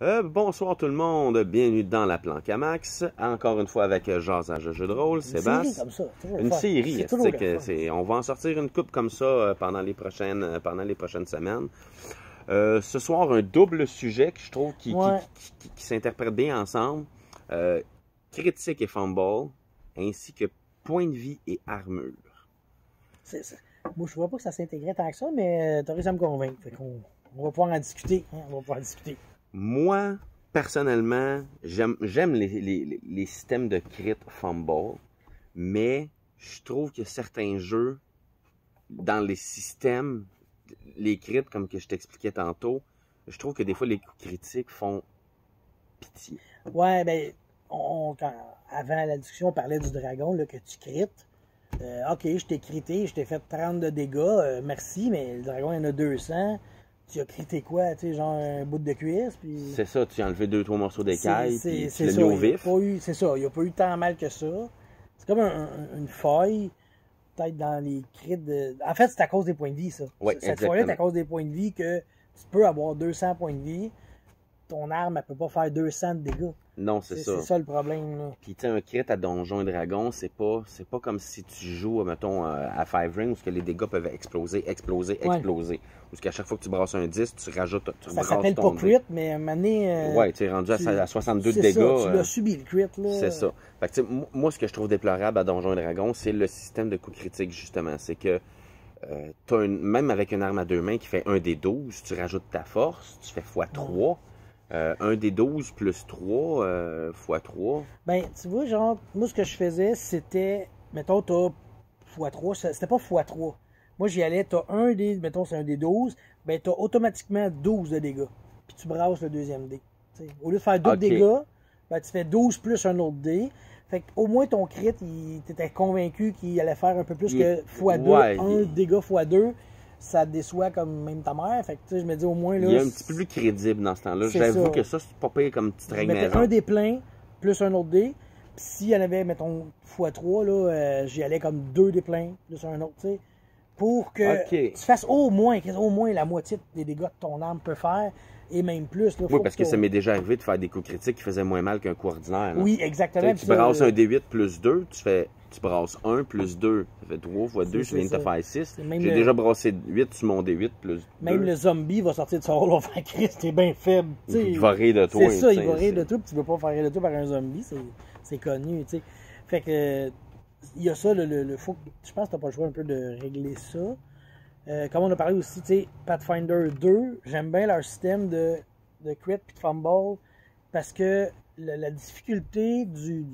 Bonsoir tout le monde, bienvenue dans la planque à Max. Encore une fois avec Jasage de jeu de rôle, Une série Sébastien. comme ça, toujours le Une fun. série, C'est toujours le fun. on va en sortir une coupe comme ça pendant les prochaines semaines. Ce soir, un double sujet que je trouve Ouais. qui s'interprète bien ensemble. Critique et fumble, ainsi que point de vie et armure. Moi, je vois pas que ça s'intégrait tant que ça, mais t'as réussi à me convaincre. Fait qu'on on va pouvoir en discuter. Hein, on va pouvoir en discuter. Moi, personnellement, j'aime les systèmes de crit fumble, mais je trouve que certains jeux, dans les systèmes, les crits, comme que je t'expliquais tantôt, je trouve que des fois les coups critiques font pitié. Ouais, ben, avant la discussion, on parlait du dragon là, que tu crites. Ok, je t'ai crité, je t'ai fait 30 de dégâts, merci, mais le dragon, il y en a 200. Tu as crité quoi, tu sais, genre un bout de cuisse, puis... C'est ça, tu as enlevé 2-3 morceaux d'écaille, puis tu l'as ça, mis au vif. c'est ça, il n'y a pas eu tant mal que ça. C'est comme une faille, peut-être dans les crits de... En fait, c'est à cause des points de vie, ça. Oui, Cette faille-là, c'est à cause des points de vie que tu peux avoir 200 points de vie. Ton arme, elle peut pas faire 200 de dégâts. Non, c'est ça. C'est ça le problème, là. Puis, tu sais, un crit à Donjon et Dragon, c'est pas comme si tu joues, mettons, à Five Ring, où que les dégâts peuvent exploser. Ouais. Où qu'à chaque fois que tu brasses un 10, tu rajoutes, tu Ça brasses s'appelle ton pas dé. crit, mais à un moment donné, Ouais, tu es rendu à 62 de c'est dégâts. ça, tu l'as subi, le crit, là. C'est ça. Fait que, tu sais, moi, ce que je trouve déplorable à Donjon et Dragon, c'est le système de coups critiques, justement. C'est que, même avec une arme à deux mains qui fait un des 12, tu rajoutes ta force, tu fais x3. Un des 12 plus 3 x3. Ben, tu vois, genre, moi, ce que je faisais, c'était, mettons, t'as x3, c'était pas x3. Moi, j'y allais, t'as un des, mettons, c'est un des 12, ben, t'as automatiquement 12 de dégâts. Puis tu brasses le deuxième dé. T'sais, au lieu de faire 2 Ok. dégâts, ben, tu fais 12 plus un autre dé. Fait qu'au moins, ton crit, t'étais convaincu qu'il allait faire un peu plus que x2, Ouais, un dégât x2. Ça te déçoit comme même ta mère. Fait que, tu sais, je me dis, au moins, là. il est un petit peu plus crédible dans ce temps-là. C'est J'avoue ça. que ça, c'est pas pire comme petite Je règle mettais maison. un dé plein, plus un autre dé. Puis s'il y en avait, mettons, x3, là, j'y allais comme 2 dés pleins, plus un autre, tu sais. Pour que Ok. tu fasses au moins la moitié des dégâts que ton arme peut faire, et même plus. Là, Oui, parce que ça m'est déjà arrivé de faire des coups critiques qui faisaient moins mal qu'un coup ordinaire. Là. Oui, Tu sais, exactement. tu brasses un D8 plus 2, tu brasses 1 plus 2, ça fait 3 fois 2, tu viens de te faire 6. J'ai déjà brassé 8 sur mon D8 plus 2. Même le zombie va sortir de son rôle, on va faire Christ, t'es bien faible. Il va rire de toi. C'est ça, il va rire de toi, puis tu veux pas faire rire de toi par un zombie, c'est connu, tu sais. Fait que, il y a ça, faut, je pense que t'as pas le choix un peu de régler ça. Comme on a parlé aussi, tu sais, Pathfinder 2, j'aime bien leur système de crit et de fumble parce que la difficulté de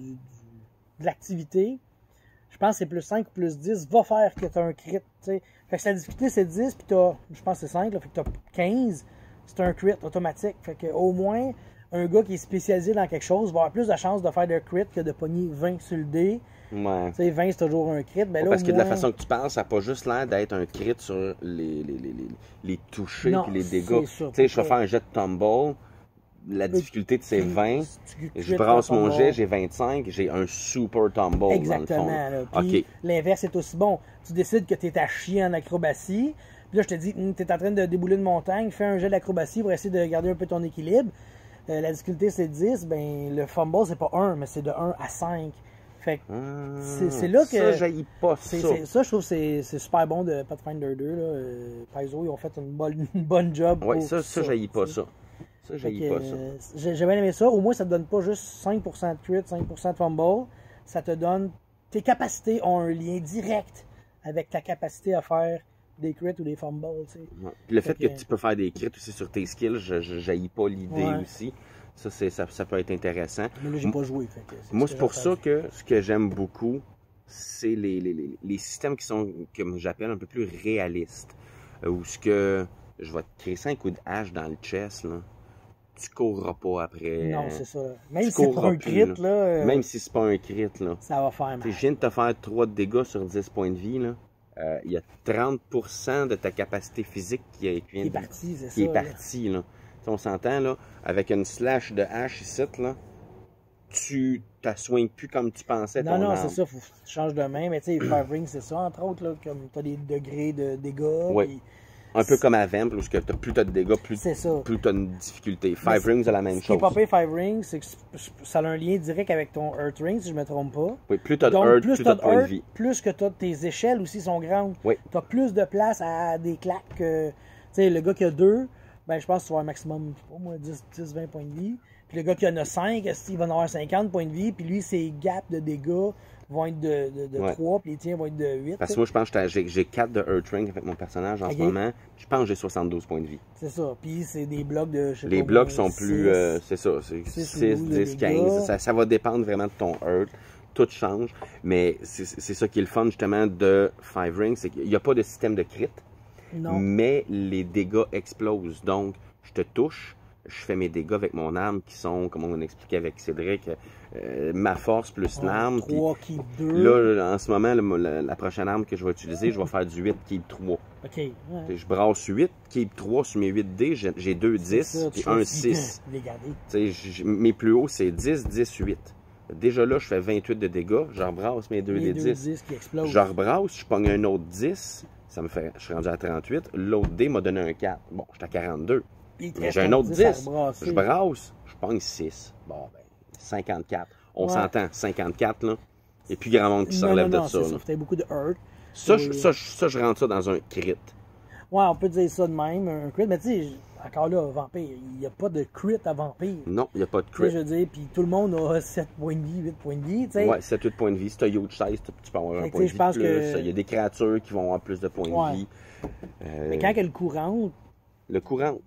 l'activité, je pense que c'est plus 5 ou plus 10, va faire que tu as un crit. T'sais. Fait que si la difficulté c'est 10, puis je pense que c'est 5, là, fait que tu as 15, c'est un crit automatique. Fait que au moins, un gars qui est spécialisé dans quelque chose va avoir plus de chances de faire de crit que de pogner 20 sur le dé. Ouais. Tu sais, 20 c'est toujours un crit. Ben là, parce que de moins... la façon que tu penses, ça n'a pas juste l'air d'être un crit sur les touchés et les dégâts. Tu sais, je vais faire un jet de tumble. La difficulté de ces 20, je brasse mon jet, j'ai 25, j'ai un super tumble. Exactement. Dans le fond. Là. Puis okay. L'inverse est aussi bon. Tu décides que tu es à chier en acrobatie. Puis là, je te dis, tu es en train de débouler une montagne, fais un jet d'acrobatie pour essayer de garder un peu ton équilibre. La difficulté, c'est 10. Ben, le fumble, c'est pas 1, mais c'est de 1 à 5. Fait que c'est là que. Ça, j'haïs pas ça. Ça, je trouve que c'est super bon de Pathfinder 2. Paizo, ils ont fait une bonne job. Ouais, ça, j'haïs pas ça. Ça, j'haïs pas ça. J'ai bien aimé ça. Au moins, ça te donne pas juste 5% de crit, 5% de fumble. Ça te donne. Tes capacités ont un lien direct avec ta capacité à faire des crits ou des fumbles. Tu sais. Ouais. Puis le fait que tu peux faire des crits aussi sur tes skills, je j'haïs pas l'idée aussi. Ça peut être intéressant. Mais là, j'ai pas joué. Moi, c'est pour ça que ce que j'aime beaucoup, c'est les systèmes qui sont, comme j'appelle, un peu plus réalistes. Où ce que je vais te créer 5 coups de hache dans le chest, là. Tu courras pas après. Non, c'est ça. Même si c'est pas un crit, là. Même si c'est pas un crit, là. Ça va faire mal. Je viens de te faire 3 de dégâts sur 10 points de vie, là. Il y a 30% de ta capacité physique qui est partie, c'est ça. Qui est partie, là. On s'entend, là, avec une slash de hache ici, là, tu t'assoignes plus comme tu pensais. Non, c'est ça, faut que tu changes de main. Mais tu sais, Five Ring, c'est ça, entre autres, là, comme tu as des degrés de dégâts. Oui. Puis, Un peu comme à Vamp, où plus t'as de dégâts, plus t'as une difficulté. Five Rings a la même chose. Ce qui est pas pire, Five Rings, c'est que ça a un lien direct avec ton Earth Ring, si je me trompe pas. Oui, plus t'as de Earth, plus t'as de points de vie. Plus que tes échelles aussi sont grandes. Oui. T'as plus de place à des claques. Tu sais, le gars qui a 2, ben je pense que tu vas avoir un maximum, je sais pas moi, 10-20 points de vie. Puis le gars qui en a 5, il va en avoir 50 points de vie. Puis lui, ses gaps de dégâts vont être de 3, puis les tiens vont être de 8. Parce que moi, je pense que j'ai 4 de Earth Ring avec mon personnage en ce moment. Je pense que j'ai 72 points de vie. C'est ça. Puis c'est des blocs de... Les blocs sont plus... c'est ça. C'est 6, 10, 15. Ça va dépendre vraiment de ton Earth. Tout change. Mais c'est ça qui est le fun, justement, de Five Rings. C'est qu'il n'y a pas de système de crit. Non. Mais les dégâts explosent. Donc, je te touche. Je fais mes dégâts avec mon arme qui sont, comme on expliquait avec Cédric, ma force plus l'arme. 3, keep 2. Là, en ce moment, la prochaine arme que je vais utiliser, je vais faire du 8, keep 3. OK. Ouais. Je brasse 8, keep 3 sur mes 8 dés. J'ai 2 10 puis un 6. Mes plus hauts, c'est 10, 10, 8. Déjà là, je fais 28 de dégâts. Je rebrasse mes 2 dés 10. Qui explosent. Je rebrasse, je pogne un autre 10. Ça me fait, je suis rendu à 38. L'autre dé m'a donné un 4. Bon, j'étais à 42. Mais j'ai un autre 10. Je brasse, je pogne 6. Bon, ben, 54. On s'entend, 54, là. Il n'y a plus grand monde qui se relève de ça. Ça fait beaucoup de hurt. Ça, je rentre ça dans un crit. Ouais, on peut dire ça de même, un crit. Mais tu sais, encore là, Vampire, il n'y a pas de crit à Vampire. Non, il n'y a pas de crit. Je veux dire, puis tout le monde a 7 points de vie, 8 points de vie, tu sais. Ouais, 7-8 points de vie. Si tu as huge size, tu peux avoir un point de vie de plus. Il y a des créatures qui vont avoir plus de points de vie. Mais quand elle courante, le courant.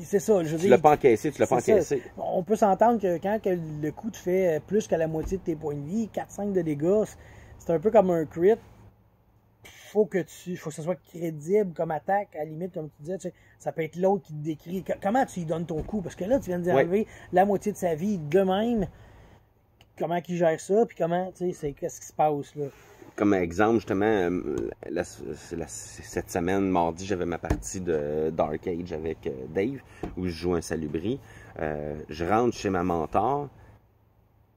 C'est ça, je veux dire. Tu l'as pas encaissé, tu l'as pas encaissé. On peut s'entendre que quand le coup te fait plus que la moitié de tes points de vie, 4-5 de dégâts, c'est un peu comme un crit. Faut que ça soit crédible comme attaque, à la limite, comme tu disais, tu sais, ça peut être l'autre qui te décrit. Comment tu lui donnes ton coup? Parce que là, tu viens de enlever la moitié de sa vie de même. Comment il gère ça, puis comment, tu sais, qu'est-ce qui se passe, là? Comme exemple, justement, cette semaine, mardi, j'avais ma partie de Dark Age avec Dave, où je joue un salubri. Je rentre chez ma mentor,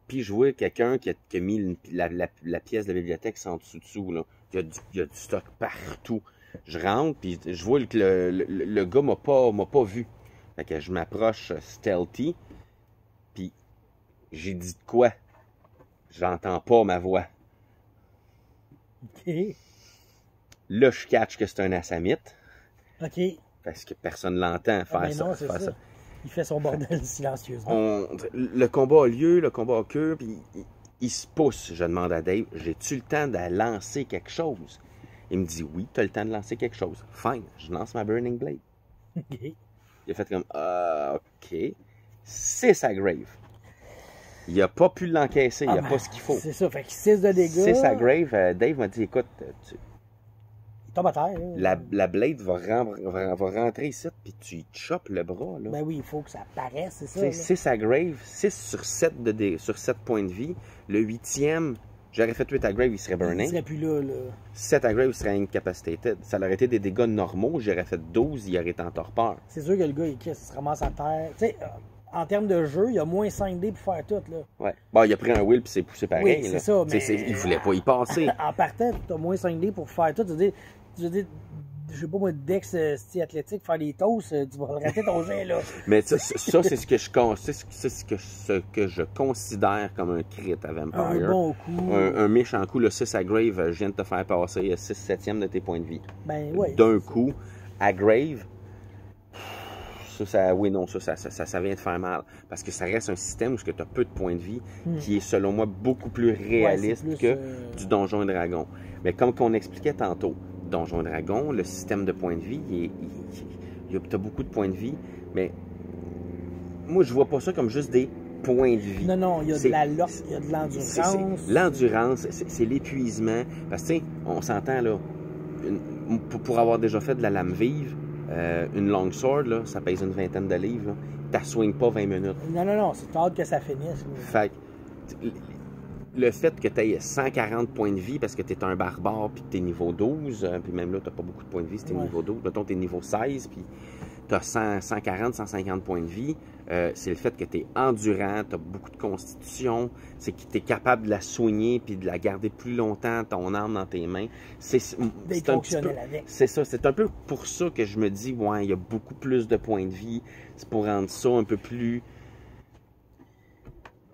puis je vois quelqu'un qui a mis la pièce de la bibliothèque en dessous, là. Il y a du stock partout. Je rentre, puis je vois que le gars m'a pas vu. Fait que je m'approche stealthy, puis j'ai dit de quoi? J'entends pas ma voix. OK. Là, je catch que c'est un assamite. OK. Parce que personne l'entend faire ça. Il fait son bordel silencieusement. Le combat a lieu, le combat a queue, puis il se pousse. Je demande à Dave, j'ai-tu le temps de lancer quelque chose? Il me dit, oui, tu as le temps de lancer quelque chose. Fine, je lance ma Burning Blade. OK. Il a fait comme, OK. 6 à Grave. Il n'a pas pu l'encaisser, il n'a pas ce qu'il faut. C'est ça, fait que 6 de dégâts. 6 à Grave, Dave m'a dit, écoute, il tombe à terre. La Blade va rentrer ici, puis tu y chopes le bras. Là. Ben oui, il faut que ça apparaisse, c'est ça. 6 à Grave, 6 sur 7 points de vie. Le 8e, j'aurais fait 8 à Grave, il serait burning. Il serait plus là. 7 à Grave, il serait incapacitated. Ça aurait été des dégâts normaux, j'aurais fait 12, il aurait été en torpeur. C'est sûr que le gars, il se ramasse à terre. Tu sais, en termes de jeu, il y a moins 5 dés pour faire tout, là. Ouais. Bon, il a pris un will puis s'est poussé pareil. Oui, c'est ça, mais... Il voulait pas y passer. En partant, tu as moins 5 dés pour faire tout. Je veux dire, je sais pas moi, Dex athlétique, faire des toasts, tu vas rater ton jet, là. Mais ça c'est ce que je considère comme un crit à Vampire. Un bon coup. Un méchant coup, le 6 à Grave, je viens de te faire passer 6/7 de tes points de vie. Ben, ouais. D'un coup, à Grave, ça vient de faire mal. Parce que ça reste un système où tu as peu de points de vie, qui est selon moi beaucoup plus réaliste que du Donjon et Dragon. Mais comme qu'on expliquait tantôt, Donjon et Dragon, le système de points de vie, tu as beaucoup de points de vie, mais moi je vois pas ça comme juste des points de vie. Non, il y a de la lotte, il y a de l'endurance. L'endurance, c'est l'épuisement. Parce que, tu sais, on s'entend là, pour avoir déjà fait de la lame vive, une longsword, là, ça pèse une vingtaine de livres. Tu swing pas 20 minutes. Non, c'est hâte que ça finisse. Fait que, le fait que tu aies 140 points de vie parce que tu es un barbare puis que tu es niveau 12, puis même là, tu n'as pas beaucoup de points de vie si tu es niveau 12. Mettons, tu es niveau 16, puis tu as 140, 150 points de vie, c'est le fait que tu es endurant, tu as beaucoup de constitution, c'est que tu es capable de la soigner puis de la garder plus longtemps, ton arme dans tes mains. C'est ça, c'est un peu pour ça que je me dis, ouais, il y a beaucoup plus de points de vie. C'est pour rendre ça un peu plus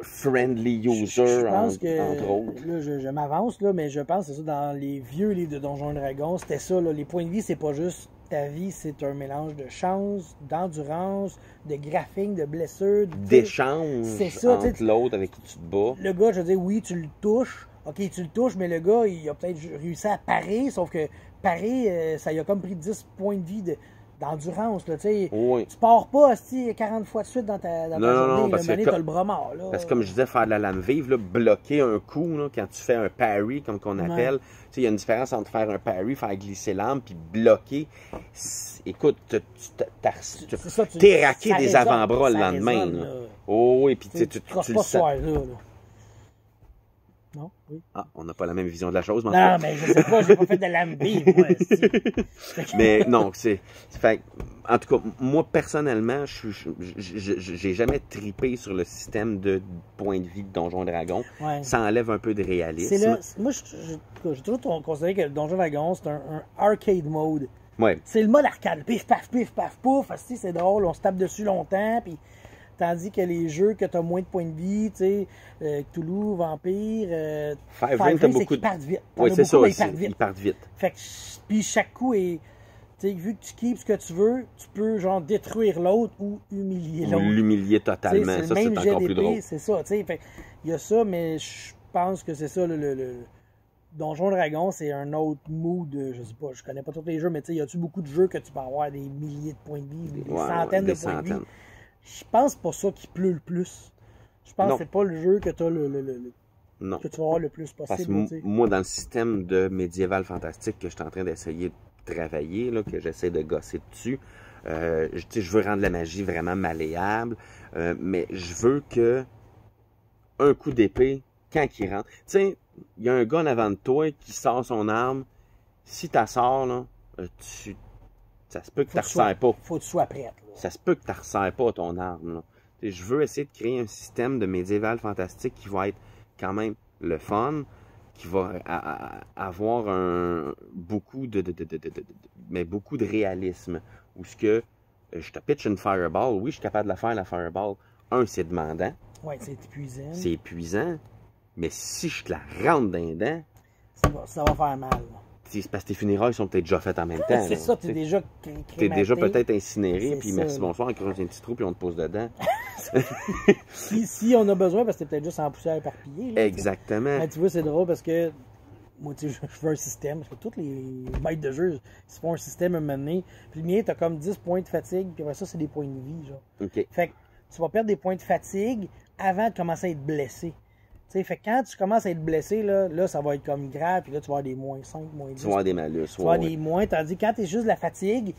friendly user, je pense entre autres. Là, je m'avance, là, mais je pense que c'est ça, dans les vieux livres de Donjons et Dragons, c'était ça, là, les points de vie, c'est pas juste ta vie, c'est un mélange de chance, d'endurance, de graphique, de blessures, d'échange entre l'autre avec qui tu te bats. Le gars, je veux dire, oui, tu le touches, ok, tu le touches, mais le gars, il a peut-être réussi à parer, sauf que parer, ça lui a comme pris 10 points de vie d'endurance, là, tu sais. Oui. Tu pars pas, aussi 40 fois de suite dans ta journée, non, parce que t'as le bras mort, là. Parce que comme je disais, faire de la lame vive, là, bloquer un coup, là, quand tu fais un parry, comme qu'on appelle, tu sais, il y a une différence entre faire un parry, faire glisser l'arme, puis bloquer. Écoute, t'es raqué des avant-bras le lendemain, là. Oh oui, puis tu le sens. Non? Oui. Ah, on n'a pas la même vision de la chose. Non, mais je sais pas, j'ai pas fait de lame vive, moi. Mais non, fait, en tout cas, moi, personnellement, j'ai jamais tripé sur le système de points de vie de Donjons et Dragons. Ouais. Ça enlève un peu de réalisme. Moi, j'ai toujours considéré que le Donjons et Dragons, c'est un arcade mode. Ouais. C'est le mode arcade. Pif, paf, pouf. C'est drôle, on se tape dessus longtemps, puis... Tandis que les jeux que tu as moins de points de vie, tu sais, Cthulhu, Vampire, Five Ring, t'as beaucoup de... partent vite. Oui, c'est ça aussi, ils partent vite. Fait que, puis chaque coup est... Tu sais, vu que tu keeps ce que tu veux, tu peux, genre, détruire l'autre ou humilier l'autre. Ou l'humilier totalement, ça, c'est encore plus drôle. C'est ça, tu sais, fait il y a ça, mais je pense que c'est ça, le Donjon Dragon, c'est un autre mood, je sais pas, je connais pas tous les jeux, mais tu sais, y a-tu beaucoup de jeux que tu peux avoir des milliers de points de vie, des centaines de points de vie? Je pense pas ça qui pleut le plus. Je pense que c'est pas le jeu que tu as non. Que tu vas avoir le plus possible. Parce que moi, dans le système de médiéval fantastique que je suis en train d'essayer de travailler, là, que j'essaie de gosser dessus, je veux rendre la magie vraiment malléable, mais je veux que un coup d'épée, quand il rentre, tu sais, il y a un gars en avant de toi qui sort son arme, si tu sors, là, ça se peut que tu ne resserres pas. Faut que tu sois prête. Là. Ça se peut que tu ne resserres pas ton arme. Là. Je veux essayer de créer un système de médiéval fantastique qui va être quand même le fun, qui va avoir beaucoup de réalisme. Où ce que je te pitch une fireball, oui, je suis capable de la faire, la fireball. C'est demandant. Oui, c'est épuisant. C'est épuisant. Mais si je te la rentre dans les dents, ça va faire mal. C'est parce que tes funérailles sont peut-être déjà faites en même temps. C'est ça, t'es déjà crématé. T'es déjà peut-être incinéré, puis merci, bonsoir, on creuse un petit trou, puis on te pose dedans. si on a besoin, parce que t'es peut-être juste en poussière éparpillée. Là, exactement. Mais tu vois, c'est drôle parce que moi, tu sais, je veux un système, parce que tous les maîtres de jeu, ils se font un système à un moment donné. Puis le mien, t'as comme 10 points de fatigue, puis après ça, c'est des points de vie, genre. OK. Fait que tu vas perdre des points de fatigue avant de commencer à être blessé. T'sais, fait que quand tu commences à être blessé, là, ça va être comme grave, puis là, tu vas avoir des moins 5, moins 10. Tu vas avoir des malus. Tu vas avoir des moins, tandis que quand t'es juste de la fatigue,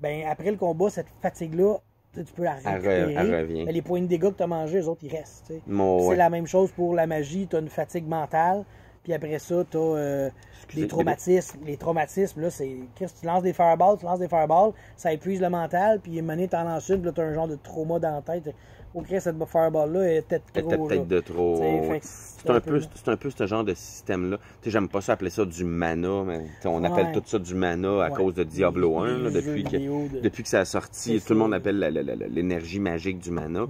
ben après le combat, cette fatigue-là, tu peux la récupérer. Elle revient. Mais les points de dégâts que tu as mangés, eux autres, ils restent. C'est la même chose pour la magie, tu as une fatigue mentale, puis après ça, tu as des traumatismes. Les traumatismes, là, c'est. Qu'est-ce que tu lances des fireballs, ça épuise le mental, puis une t'en lances une, puis là, tu as un genre de trauma dans la tête. Ok, cette fireball-là est peut-être trop. Peut-être de trop. C'est un peu ce genre de système-là. Tu sais, j'aime pas ça appeler ça du mana, mais on appelle tout ça du mana à cause de Diablo 1, là, depuis que ça a sorti. Tout le monde appelle l'énergie magique du mana.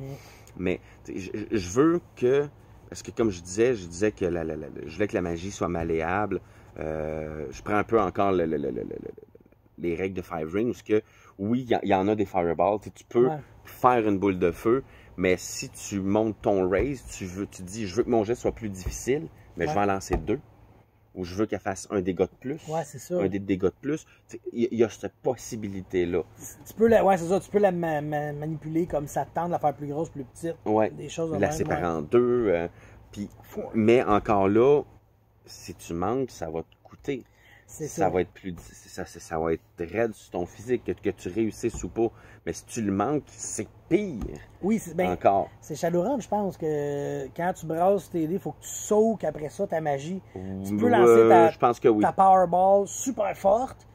Mais je veux que, parce que comme je disais que je voulais que la magie soit malléable. Je prends un peu encore les règles de Five Ring, parce que oui, il y en a des fireballs. Tu peux faire une boule de feu. Mais si tu montes ton raise, tu dis, je veux que mon jet soit plus difficile, mais je vais en lancer 2. Ou je veux qu'elle fasse un dégât de plus. Ouais, c'est ça. Un dégâts de plus. Il y a cette possibilité-là. Tu peux c'est ça. Tu peux la manipuler comme ça te tente, la faire plus grosse, plus petite. Ouais. Des choses la séparer en 2. Mais encore là, si tu manques, ça va te coûter. Ça va être plus ça va être raide sur ton physique, que tu réussisses ou pas. Mais si tu le manques, c'est pire. Oui, encore. C'est Shadowrun, je pense que quand tu brasses tes dés, il faut que tu soques après ça ta magie. Tu peux lancer ta Powerball super forte,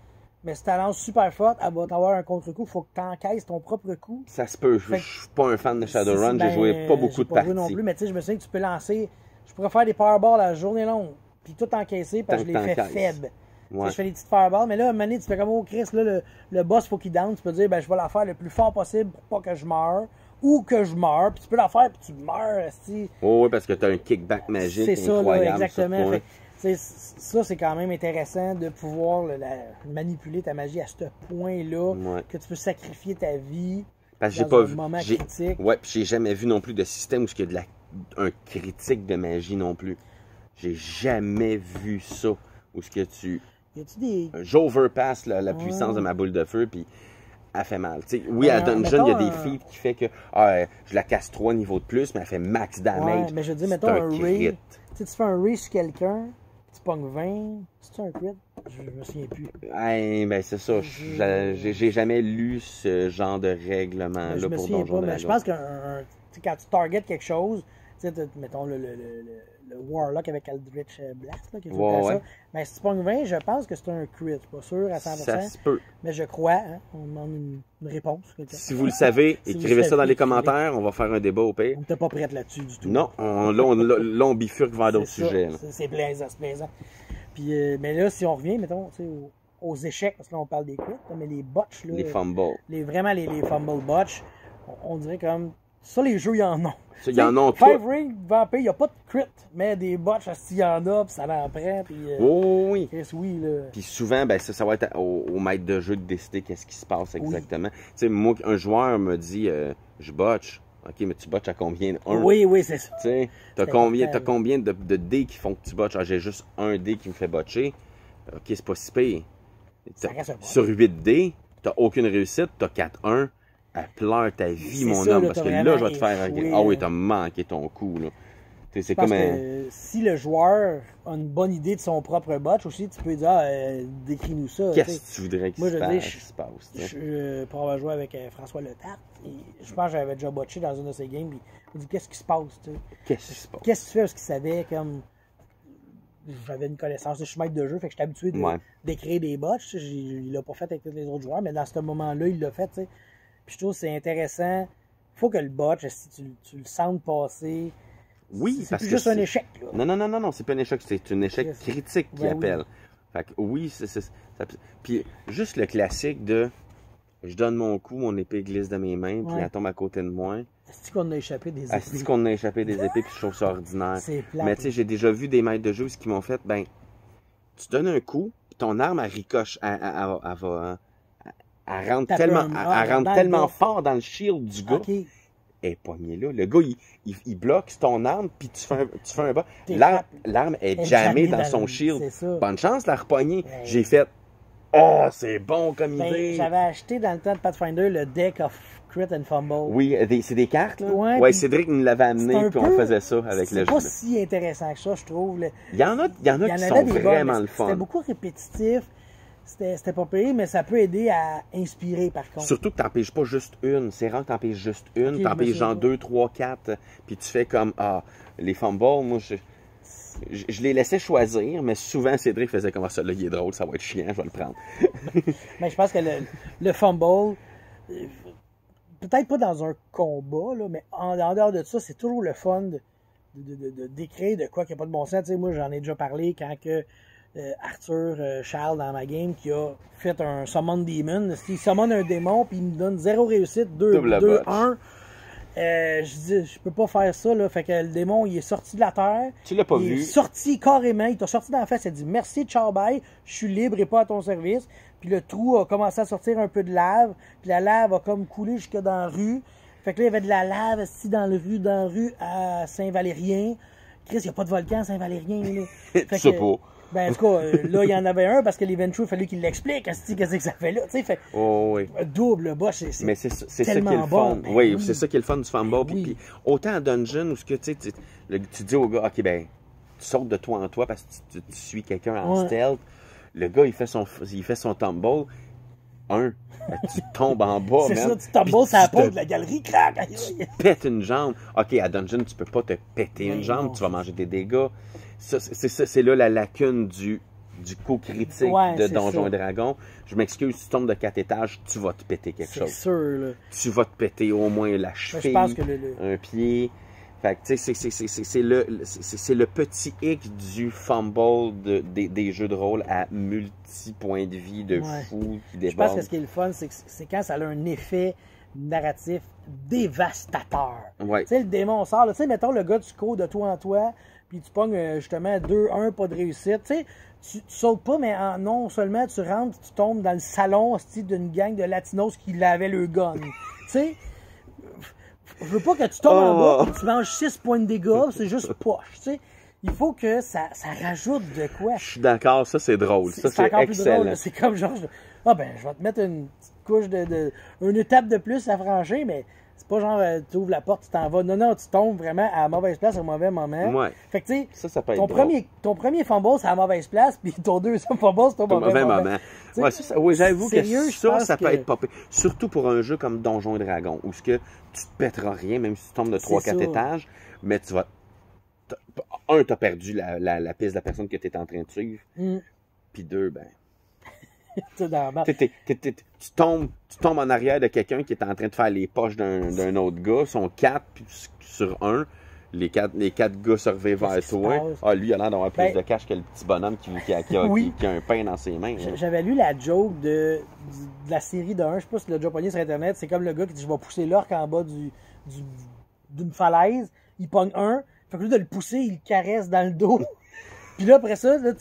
mais si tu lances super forte, elle va t'avoir un contre-coup. Il faut que tu encaisses ton propre coup. Ça se peut. Je suis pas un fan de Shadowrun. J'ai joué pas beaucoup de parties. Non plus, mais tu sais, je me souviens que tu peux lancer. Je pourrais faire des fireballs la journée longue, puis tout encaisser, parce que je les fais faibles. Ouais. Je fais des petites fireballs, mais là, à un moment donné, tu fais comme, oh Chris, là, le boss, faut qu'il down. Tu peux dire, ben, je vais la faire le plus fort possible pour pas que je meure, ou que je meure, puis tu peux la faire, puis tu meurs, si. Oh, oui, parce que tu as un kickback magique. C'est ça, là, exactement. Ça, c'est quand même intéressant de pouvoir manipuler ta magie à ce point-là, ouais. Que tu peux sacrifier ta vie parce dans un moment critique. Ouais, puis j'ai jamais vu non plus de système où il y a un critique de magie non plus. J'ai jamais vu ça. Où ce que tu... J'overpasse la puissance de ma boule de feu, puis elle fait mal. T'sais, oui, à Dungeon, il y a des feats qui fait que je la casse 3 niveaux de plus, mais elle fait max damage. Ouais, mais je dis, mettons un raid. Tu fais un raid sur quelqu'un, tu pognes 20, c'est un crit? Je me souviens plus. Ben c'est ça, j'ai jamais lu ce genre de règlement-là pour Donjon Dragon. Je pense que quand tu targets quelque chose, mettons le Warlock avec Eldritch Blast, là, qui fait ça. Mais si tu pognes 20, je pense que c'est un crit. Je suis pas sûr à 100%. Ça se peut. Mais je crois, hein, on demande une réponse. Si vous le savez, écrivez ça dans les commentaires. On va faire un débat au pire. On n'était pas prête là-dessus du tout. Non, là, on bifurque vers d'autres sujets. C'est plaisant, c'est plaisant. Puis, mais là, si on revient, mettons, aux échecs, parce que là, on parle des crits, mais les botches. Là, les fumbles. Vraiment, les fumble botches, on dirait comme... Ça, les jeux, il y en ont. Il y en a Five Ring, Vampire, il n'y a pas de crit, mais des botches, il y en a, puis ça l'en prend. Puis, oui. Oui, là. Puis souvent, ben, ça va être au maître de jeu de décider qu'est-ce qui se passe exactement. Tu sais, moi, un joueur me dit, je botche. OK, mais tu botches à combien? Oui, c'est ça. Tu sais, t'as combien de dés qui font que tu botches? J'ai juste un dé qui me fait botcher. OK, c'est pas si pire. Sur 8 dés, t'as aucune réussite, t'as 4-1. Elle pleure ta vie, mon homme, parce que là, je vais te faire... Ah oui, t'as manqué ton coup, là. C'est comme si le joueur a une bonne idée de son propre botch aussi, tu peux dire, décris-nous ça. Qu'est-ce que tu voudrais qu'il se passe? Pour avoir joué avec François Letarte, je pense que j'avais déjà botché dans une de ses games, puis il m'a dit, qu'est-ce qui se passe? Qu'est-ce qui se passe? Qu'est-ce que tu fais? Parce qu'il savait, comme... J'avais une connaissance, je suis maître de jeu, fait que j'étais habitué d'écrire des botches. Il l'a pas fait avec tous les autres joueurs, mais dans ce moment-là, il l'a fait, tu sais. Puis je trouve que c'est intéressant. Faut que le botch, si tu le sens passer. Oui, c'est plus juste un échec. Là. Non, c'est pas un échec, c'est un échec critique qui appelle. Oui. Fait que oui, puis juste le classique de je donne mon coup, mon épée glisse de mes mains, puis elle tombe à côté de moi. Est-ce qu'on a échappé des épées? Est-ce qu'on a échappé des épées, puis je trouve ça ordinaire. C'est plate. Mais tu sais, j'ai déjà vu des maîtres de jeu qui m'ont fait, ben, tu donnes un coup, puis ton arme, elle ricoche, elle rentre tellement fort dans le shield du gars. Okay. Elle est poignée là. Le gars, il bloque ton arme, puis tu fais un bas. L'arme est jammée dans son shield. Bonne chance de la repogner. Ouais. J'ai fait, oh, c'est bon comme idée. J'avais acheté dans le temps de Pathfinder le deck of Crit and Fumble. Oui, c'est des cartes, là. Ouais, Cédric nous l'avait amené, puis on faisait ça avec le jeu. C'est pas si intéressant que ça, je trouve. Il y en a qui sont vraiment le fun. C'était beaucoup répétitif. C'était pas payé, mais ça peut aider à inspirer, par contre. Surtout que t'en piges pas juste une. C'est rare que t'en piges juste une. T'en piges genre 2, 3, 4. Puis tu fais comme, les fumbles, moi, je les laissais choisir, mais souvent, Cédric faisait comme ça. Là, il est drôle, ça va être chiant, je vais le prendre. Mais je pense que le fumble, peut-être pas dans un combat, là, mais en dehors de ça, c'est toujours le fun de décrire de quoi qu'il n'y a pas de bon sens. Tu sais, moi, j'en ai déjà parlé quand que... Arthur Charles dans ma game qui a fait un Summon Demon. Il summon un démon puis il me donne 0 réussite, 2, 1. Je dis, je peux pas faire ça, là. Fait que le démon, il est sorti de la terre. Tu l'as pas vu? Il est sorti carrément. Il t'a sorti dans la face. Il a dit merci, ciao, bye. Je suis libre et pas à ton service. Puis le trou a commencé à sortir un peu de lave. Puis la lave a comme coulé jusque dans la rue. Fait que là, il y avait de la lave ici dans la rue à Saint-Valérien. Chris, il n'y a pas de volcan à Saint-Valérien. Tu sais pas. Ben, en tout cas, là, il y en avait un parce que l'Eventru, il fallait qu'il l'explique. Qu'est-ce que ça fait là? Tu sais, fait. Oh, oui. Double boss, c'est tellement ça qui est le bon. fun. Oui, c'est ça qui est le fun du fumble. Puis, autant à Dungeon où tu dis au gars, OK, ben, tu sautes de toi en toi parce que tu suis quelqu'un en stealth. Le gars, il fait son tumble. Tu tombes en bas, c'est ça, tu tombes sur la peau de la galerie, crac! Tu pètes une jambe. OK, à Dungeon, tu peux pas te péter une jambe, tu vas manger des dégâts. C'est là la lacune du du co-critique Ouais, de c'est Donjons ça. et Dragons. Je m'excuse, tu tombes de 4 étages, tu vas te péter quelque C'est chose. sûr, là. Tu vas te péter au moins la Ben, cheville, je pense que un pied. Fait que, tu sais, c'est le petit hic du fumble des jeux de rôle à multi-points de vie de Ouais. fou qui je pense débordent. que ce qui est le fun, c'est que c'est quand ça a un effet narratif dévastateur. Ouais. Tu sais, le démon sort, là, tu sais, mettons le gars, tu cours de toi en toi, puis tu pognes justement 2-1, pas de réussite. Tu sais, tu sautes pas, mais non seulement tu rentres, tu tombes dans le salon d'une gang de latinos qui lavaient le gun. Tu sais, je veux pas que tu tombes en bas et tu manges 6 points de dégâts, c'est juste poche. Tu sais, il faut que ça rajoute de quoi. Je suis d'accord, ça c'est drôle. Ça c'est encore plus excellent. drôle. C'est comme genre, ah ben, je vais te mettre une petite couche une étape de plus à franchir, mais c'est pas genre, tu ouvres la porte, tu t'en vas. Non, non, tu tombes vraiment à la mauvaise place au mauvais moment. Ouais. Fait que, tu sais, Ça peut être drôle. ton premier fumble, c'est à la mauvaise place, puis ton deuxième fumble, c'est au mauvais moment. T'sais, Ouais, oui, j'avoue que sérieux, je pense ça peut que- être popé. Surtout pour un jeu comme Donjons et Dragons, où ce que tu te pèteras rien, même si tu tombes de 3-4 ça. étages, mais tu vas. T'as perdu la piste de la personne que tu es en train de suivre. Mm. Puis 2, ben. Tu sais, dans la marche. Tu tombes en arrière de quelqu'un qui est en train de faire les poches d'un autre gars. Ils sont 4 sur 1. Les quatre gars se revêtent vers Qu'est-ce qui se toi. passe? Ah, lui, il a l'air d'avoir plus Ben- de cash que le petit bonhomme Oui. qui a un pain dans ses mains. là. J'avais lu la joke de la série de 1, je sais pas si tu l'as déjà pogné sur Internet, c'est comme le gars qui dit je vais pousser l'orque en bas d'une falaise, il pogne un, fait que au lieu de le pousser, il le caresse dans le dos. Puis là, après ça, là,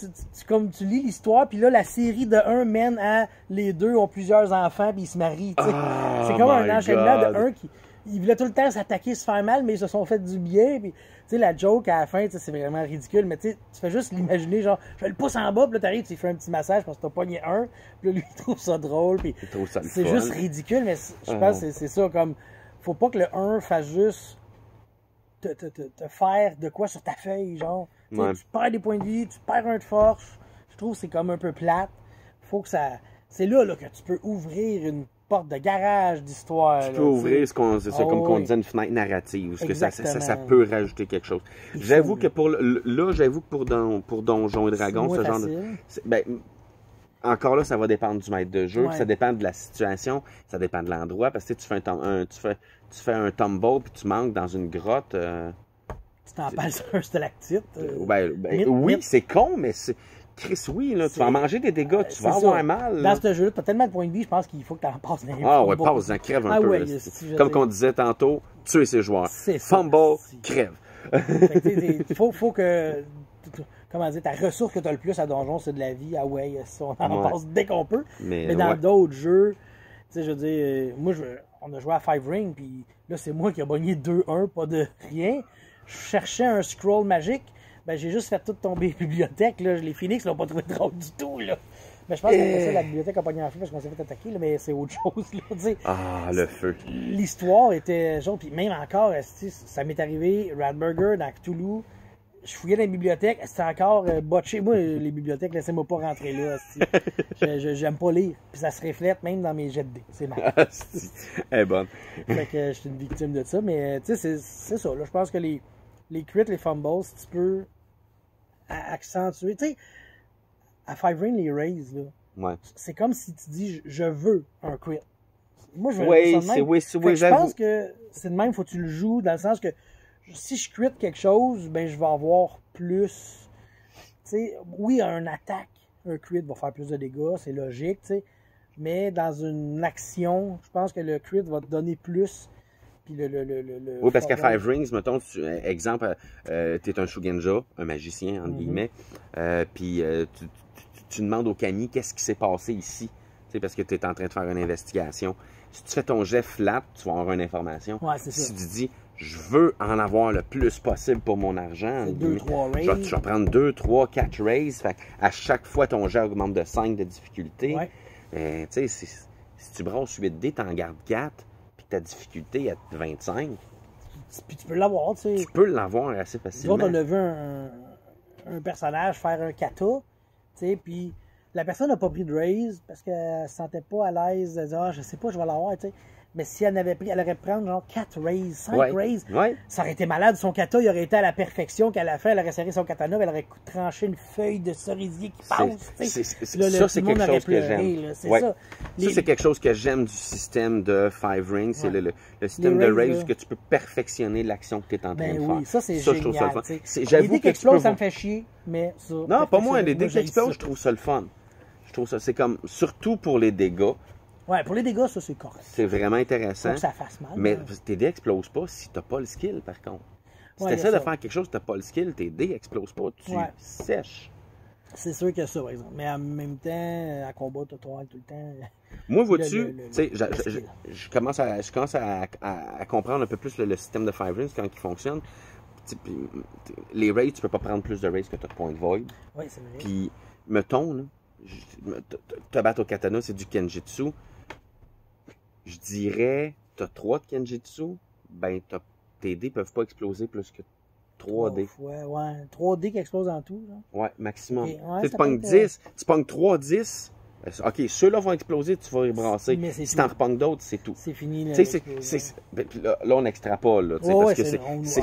comme tu lis l'histoire, puis là, la série de 1 mène à les deux ont plusieurs enfants, puis ils se marient. tu sais. Oh C'est comme un my enchaînement God. de 1 qui. Ils voulaient tout le temps s'attaquer, se faire mal, mais ils se sont fait du bien. Puis, tu sais, la joke à la fin, tu sais, c'est vraiment ridicule, mais tu sais, tu fais juste l'imaginer, genre, je le pousse en bas, puis là, t'arrives, tu lui fais un petit massage parce que t'as pogné un, puis là, lui, il trouve ça drôle, puis Il trouve ça le c'est fun. juste ridicule, mais je pense que c'est ça, comme, faut pas que le 1 fasse juste te faire de quoi sur ta feuille, genre. Tu sais, Ouais. tu perds des points de vie, tu perds un de force. Je trouve que c'est comme un peu plate. Faut que ça. C'est là que tu peux ouvrir une porte de garage d'histoire. Tu peux ouvrir comme qu'on disait, une fenêtre narrative, parce que ça Exactement. peut rajouter quelque chose. Il faut, J'avoue là. que pour Donjons et Dragons, moins ce genre de. facile. Ben, encore là, ça va dépendre du maître de jeu, Ouais. ça dépend de la situation, ça dépend de l'endroit, parce que tu fais tu fais un tumble puis tu manques dans une grotte. Tu t'en parles sur un stalactite. Oui, mythe. c'est con, mais c'est. Chris, oui, là, tu vas en manger des dégâts, tu vas C'est avoir ça. mal. Dans là. ce jeu-là, t'as tellement de points de vie, je pense qu'il faut que t'en passes dans les Ah ouais, fumbles. passe, crève un Ah peu. ouais, là. si, je Comme veux qu'on dire. disait tantôt, tuer ses joueurs. C'est ça. Fumble, Si. crève. Fait que, tu sais, faut que. Comment dire, ta ressource que tu as le plus à Donjon, c'est de la vie. Ah ouais, on en Ouais. passe dès qu'on peut. Mais Mais dans ouais. d'autres jeux, tu sais, je veux dire, moi, on a joué à Five Ring, puis là, c'est moi qui ai bogné 2-1, pas de rien. Je cherchais un scroll magique, ben j'ai juste fait tout tomber la bibliothèque. Là. Les Phoenix l'ont pas trouvé drôle du tout. Là. Mais je pense que la bibliothèque a pogné en feu parce qu'on s'est fait attaquer, là, mais c'est autre chose. Là, tu sais. Ah, le feu. L'histoire était jaune, puis même encore, ça m'est arrivé, Radburger dans Cthulhu, je fouillais dans les bibliothèques, c'était encore botché. Moi, les bibliothèques, laissez-moi pas rentrer là. J'aime pas lire, puis ça se reflète même dans mes jets de dés. C'est mal. Elle est bonne. Fait que je suis une victime de ça, mais tu sais, c'est ça. Là, je pense que les crits, les fumbles, si tu peux accentuer. Tu sais, à Five Ring, les raises, là, Ouais. c'est comme si tu dis je veux un crit. Moi, je veux Oui, ça de même. oui, Fait que je j'avoue. pense que c'est de même, faut que tu le joues, dans le sens que si je crit quelque chose, ben je vais avoir plus. Tu sais, oui, un attaque, un crit va faire plus de dégâts, c'est logique, tu sais. Mais dans une action, je pense que le crit va te donner plus. Puis Oui, parce qu'à Five Rings, mettons, exemple, t'es un Shugenja, un magicien, entre guillemets, puis tu demandes au Kami qu'est-ce qui s'est passé ici, tu sais, parce que tu es en train de faire une investigation. Si tu fais ton jet flat, tu vas avoir une information. Ouais, c'est ça. Si tu dis, je veux en avoir le plus possible pour mon argent, C'est 2-3 je raises. vais prendre 2, 3, 4 raises, fait à chaque fois, ton jet augmente de 5 de difficulté. Ouais. Tu sais, si tu brasses 8 dés, t'en gardes 4, puis ta difficulté est de 25, Puis tu peux l'avoir, tu sais. tu peux l'avoir assez Nous facilement. autres, on a vu un personnage faire un kata, tu sais, puis la personne n'a pas pris de raise parce qu'elle se sentait pas à l'aise de dire, ah, je sais pas, je vais l'avoir, tu sais. Mais si elle avait pris, elle aurait pu prendre genre 4 raises, 5 Ouais. raises. Ouais. Ça aurait été malade. Son kata, il aurait été à la perfection qu'elle a fait. Elle aurait serré son katana, elle aurait tranché une feuille de cerisier qui passe. tu sais. Là, Ça, c'est quelque chose que pleuré, j'aime. là, c'est Ouais. ça. Ça, c'est quelque chose que j'aime du système de Five Rings. C'est Ouais. le système Les de raises, raises là. que tu peux perfectionner l'action que tu es en train Ben de faire. oui, ça c'est je trouve ça le génial. fun. tu sais. J'avoue Les dés que qui explosent, tu peux ça me voir- fait chier, mais ça... Non, pas moi. Les dés Moi, qui j'haïs explosent, ça. je trouve ça le fun. Je trouve ça, c'est comme, surtout pour les dégâts, Ouais, pour les dégâts, ça c'est correct. c'est vraiment Faut intéressant. que ça fasse mal. Mais là. tes dés explosent pas si t'as pas le skill, par contre. Si Ouais, tu y a essaies de ça. faire quelque chose, t'as pas le skill, tes dés explosent pas, tu Ouais. sèches. C'est sûr qu'il y a ça, par exemple. Mais en même temps, à combat, t'as tout le temps. Moi, vois-tu, le- tu sais, le skill. je commence à comprendre un peu plus le système de Five Rings, quand il fonctionne. Tu sais, puis, les raids, tu peux pas prendre plus de raids que tu as de points de void. Oui, c'est vrai. Puis, mettons, là, te battre au katana, c'est du Kenjutsu. Je dirais, t'as 3 de Kenjutsu, ben tes dés peuvent pas exploser plus que 3 dés. Ouais, 3 dés qui explosent en tout. Genre. Ouais, maximum. Ok, ouais, Tu sais, tu ça pognes peut être, 10, tu pognes 3, 10. OK, ceux-là vont exploser, tu vas les brasser. Mais c'est Si tout. t'en repognes d'autres, c'est tout. C'est fini. Tu sais, ben, puis là, on extrapole, là, tu sais, Ouais, parce ouais,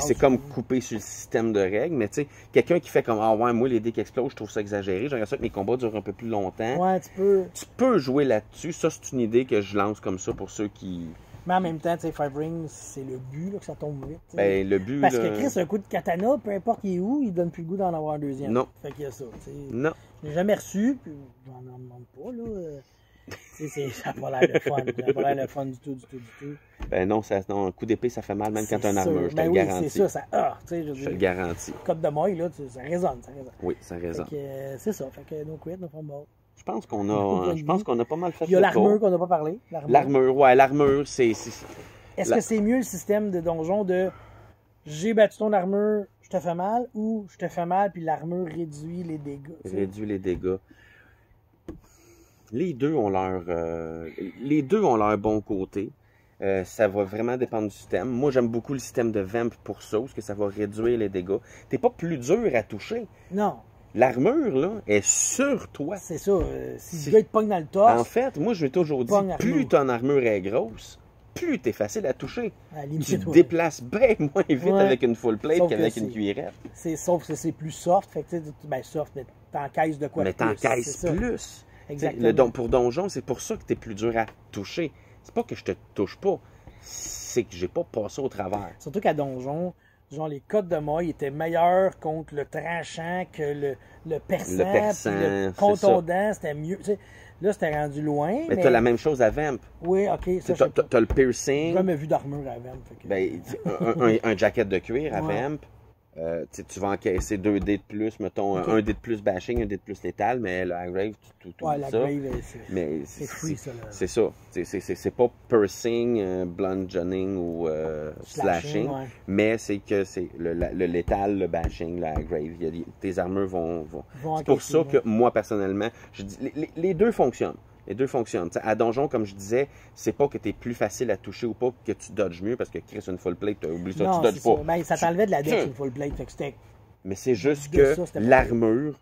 que c'est comme coupé sur le système de règles, mais tu sais, quelqu'un qui fait comme, ah ouais, moi, les dés qui explosent, je trouve ça exagéré, j'aimerais ça que mes combats durent un peu plus longtemps. Ouais, tu peux. Tu peux jouer là-dessus, ça, c'est une idée que je lance comme ça pour ceux qui... Mais en même temps, tu sais, Five Rings, c'est le but, là, que ça tombe vite. tu sais. Ben, le but, Parce là... que Chris, un coup de katana, peu importe il est où, il donne plus le goût d'en avoir un deuxième. Non. Fait qu'il y a ça. tu sais. Non. Je l'ai jamais reçu, puis j'en en demande pas, là. Tu sais, ça n'a pas l'air de fun. Ça n'a pas l'air de fun du tout. Ben non, non, un coup d'épée, ça fait mal même quand C'est t'as une armure, sûr. je te Ben le oui, garantis. c'est ça tu sais, Je te le garantis. Code de maille, là, ça résonne. Oui, ça résonne. Fait que, c'est ça. Fait que no quit, no fumble. Je pense qu'on a pas mal fait Il y a le l'armure tour. qu'on n'a pas parlé. L'armure, ouais, l'armure, c'est... Est-ce que c'est mieux le système de donjon de j'ai battu ton armure, je te fais mal, ou je te fais mal puis l'armure réduit les dégâts? tu sais? Réduit les dégâts. Les deux ont leur bon côté. Ça va vraiment dépendre du système. Moi, j'aime beaucoup le système de Vamp pour ça, parce que ça va réduire les dégâts. T'es pas plus dur à toucher. Non, L'armure, là, est sur toi. c'est ça. Si le gars il te pogne dans le torse, En fait, moi, je l'ai toujours dit, Pogne plus armure. ton armure est grosse, plus t'es facile à toucher. à la Tu limite, te ouais. déplaces bien moins vite Ouais. avec une full plate Sauf qu'avec que une c'est- cuillerette. Sauf que c'est plus soft. Fait que, tu sais, ben soft, mais t'encaisses de quoi Mais de plus, t'encaisses c'est ça. plus. Exactement. Pour donjon, c'est pour ça que t'es plus dur à toucher. C'est pas que je te touche pas, c'est que j'ai pas passé au travers. Surtout qu'à Donjon, genre les codes de maille étaient meilleurs contre le tranchant que le perçant. Le perçant, puis le c'est contondant, c'était mieux. Tu sais, là, c'était rendu loin. Mais t'as la même chose à Vamp. Oui, ok. Ça, T'as le j'ai piercing, jamais vu d'armure avant. Fait que... ben, un jacket de cuir à Ouais. Vamp. Tu vas encaisser 2 dés de plus, mettons, Ok. un dé de plus bashing, un dé de plus létal, mais le Grave, tout ouais, la ça. grave, Mais c'est free, ça. Là. c'est ça. C'est pas piercing, bludgeoning ou slashing, ouais. mais c'est que c'est le létal, le bashing, le grave. Tes armures vont. Vont C'est pour encaisser, ça ouais. que moi, personnellement, je dis, les deux fonctionnent. Les deux fonctionnent. T'sais, à Donjon, comme je disais, c'est pas que t'es plus facile à toucher ou pas que tu dodges mieux parce que Chris une full plate, t'as oublié ça, Non, tu dodges c'est pas. ça. Ben, ça t'enlevait de la dex une full plate. Fait que c'était. Mais c'est juste De que ça, c'était pas l'armure,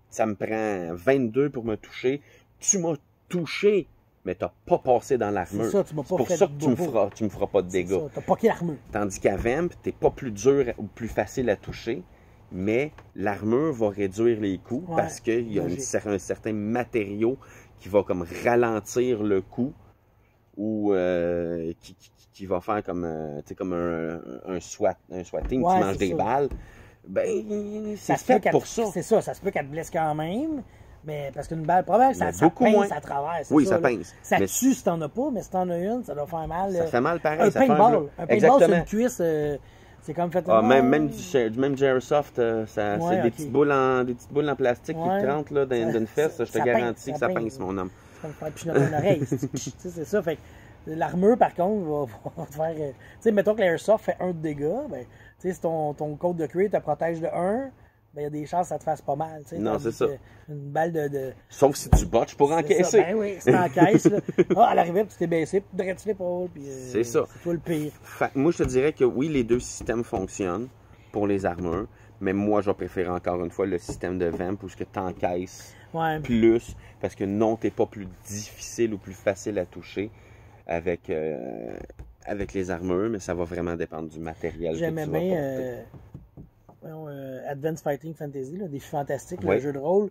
ça me prend 22 pour me toucher. Tu m'as touché, mais t'as pas passé dans l'armure. C'est ça, tu m'as pas pour fait ça de que tu me bobo. feras pas de C'est dégâts. ça, t'as poqué l'armure. Tandis qu'à Vamp, t'es pas plus dur ou plus facile à toucher, mais l'armure va réduire les coups Ouais, parce qu'il y a logique. un certain matériau qui va comme ralentir le coup ou qui va faire comme, tu sais, comme un swatting Ouais, qui mange c'est des ça. balles. Ben, c'est Ça se peut fait qu'elle- pour ça. C'est ça se peut qu'elle te blesse quand même. Mais parce qu'une balle, probablement, Mais ça beaucoup pince moins. à travers. c'est Oui, ça là. pince. Ça Mais tue si t'en as pas, mais si t'en as une, ça doit faire mal. ça fait mal pareil. Un ça fait paintball. bloc. Un paintball sur Exactement. une cuisse, c'est comme fait. Ah, même du Airsoft, Ouais, c'est des, ok. petites boules en plastique Ouais. qui te rentrent là, dans une fesse. Je te ça garantis pince, que ça ça pince. pince, mon homme. C'est comme faire pichenoter une oreille. Tu sais, c'est ça. Fait que l'armure, par contre, va te faire. Tu sais, mettons que l'Airsoft fait 1 de dégâts. Ben, tu sais, si ton code de cuir te protège de 1, ben, il y a des chances que ça te fasse pas mal. Tu sais, Non, tandis c'est ça. que Une balle de Sauf si tu botches pour c'est encaisser. ça. Ben oui, si t'encaisses, là. Ah, à l'arrivée, tu t'es baissé, puis tu te sur l'épaule. Puis, C'est ça. C'est toi le pire. Moi, je te dirais que oui, les deux systèmes fonctionnent pour les armures, mais moi, je vais préférer encore une fois le système de Vamp où tu encaisses Ouais. plus, parce que non, t'es pas plus difficile ou plus facile à toucher. avec les armures, mais ça va vraiment dépendre du matériel que tu J'aimais vas bien porter. Advanced Fighting Fantasy, là, Défi Fantastique, Ouais. le jeu de rôle.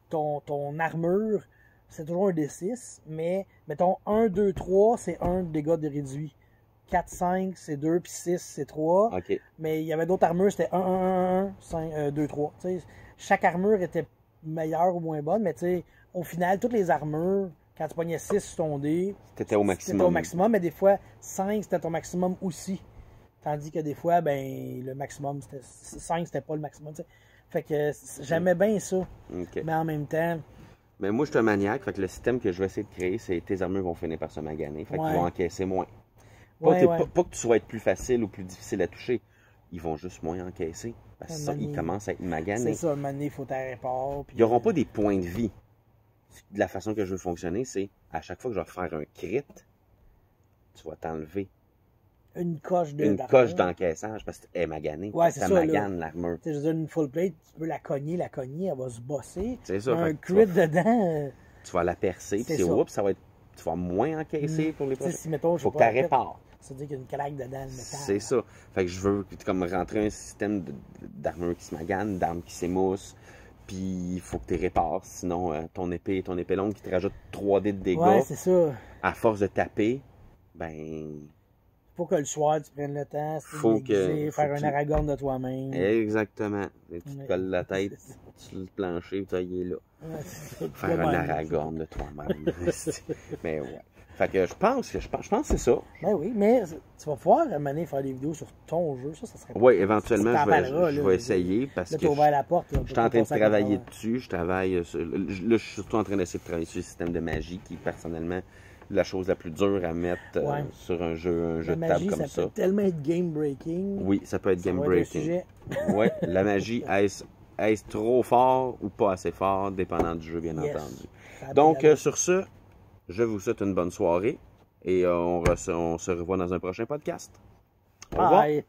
Ton armure, c'est toujours un D6, mais mettons 1, 2, 3, c'est 1 dégâts de réduit. 4, 5, c'est 2, puis 6, c'est 3. OK. Mais il y avait d'autres armures, c'était 1, 1, 1, 5, 2, 3. Tu sais, chaque armure était meilleure ou moins bonne, mais tu sais, au final, toutes les armures, quand tu pognais 6 sur ton dé, T'étais au c'était maximum. au maximum, mais des fois, 5, c'était ton maximum aussi. Tandis que des fois, ben, le maximum, 5, c'était pas le maximum. Tu sais. Fait que j'aimais bien ça. OK. Mais en même temps, Mais moi, je suis un maniaque, fait que le système que je vais essayer de créer, c'est tes armures vont finir par se maganer. Fait qu'ils Ouais. vont encaisser moins. Pas, Ouais, ouais. pas que tu sois être plus facile ou plus difficile à toucher. Ils vont juste moins encaisser. Parce que ça, Mané. ils commencent à être c'est maganés. ça, mané, il faut t'arrêter répare. Ils n'auront pas des points de vie. De la façon que je veux fonctionner, c'est à chaque fois que je vais faire un crit, tu vas t'enlever une coche une d'armure. coche d'encaissage parce qu'elle est maganée. Ouais, c'est ça ça, magane l'armure. Tu sais, je veux dire, une full plate, tu peux la cogner, elle va se bosser. C'est ça. Un fait que crit dedans, tu vas la percer, puis c'est c'est ça. oups, ça va être. Tu vas moins encaisser pour les tu sais, prochains. si mettons, je Faut sais que pas, tu répares. ça veut dire qu'il y a une claque dedans, le métal. C'est ça. Fait que je veux comme rentrer un système d'armure qui se magane, d'armes qui s'émoussent, puis il faut que tu répares. Sinon, ton épée longue qui te rajoute 3D de dégâts, Ouais, c'est ça. à force de taper, ben. Faut que le soir, tu prennes le temps, Faut déguiser, faut faire que un tu- Aragorn de toi-même. Exactement. Et tu Ouais. te colles la tête C'est ça. sur le plancher, tu il est là. Ouais, c'est ça. Faire un Aragorn de toi-même. Mais ouais. Fait que je pense que c'est ça. Ben oui, mais tu vas pouvoir amener faire des vidéos sur ton jeu, ça serait Oui, éventuellement, t'en je parleras, là. vais essayer parce Là, que t'as ouvert la porte. Là, je suis en train de travailler dessus. Je travaille sur, là, je suis surtout en train d'essayer de travailler sur le système de magie qui, personnellement, la chose la plus dure à mettre Ouais. sur un jeu La de table magie, comme ça ça. peut tellement être game-breaking. Oui, ça peut être Ça game va être un breaking. sujet. Oui, la magie, est-ce trop fort ou pas assez fort, dépendant du jeu, bien Yes. entendu. Ça a Donc, bien sur ce, je vous souhaite une bonne soirée et on se revoit dans un prochain podcast. Au revoir. Bye.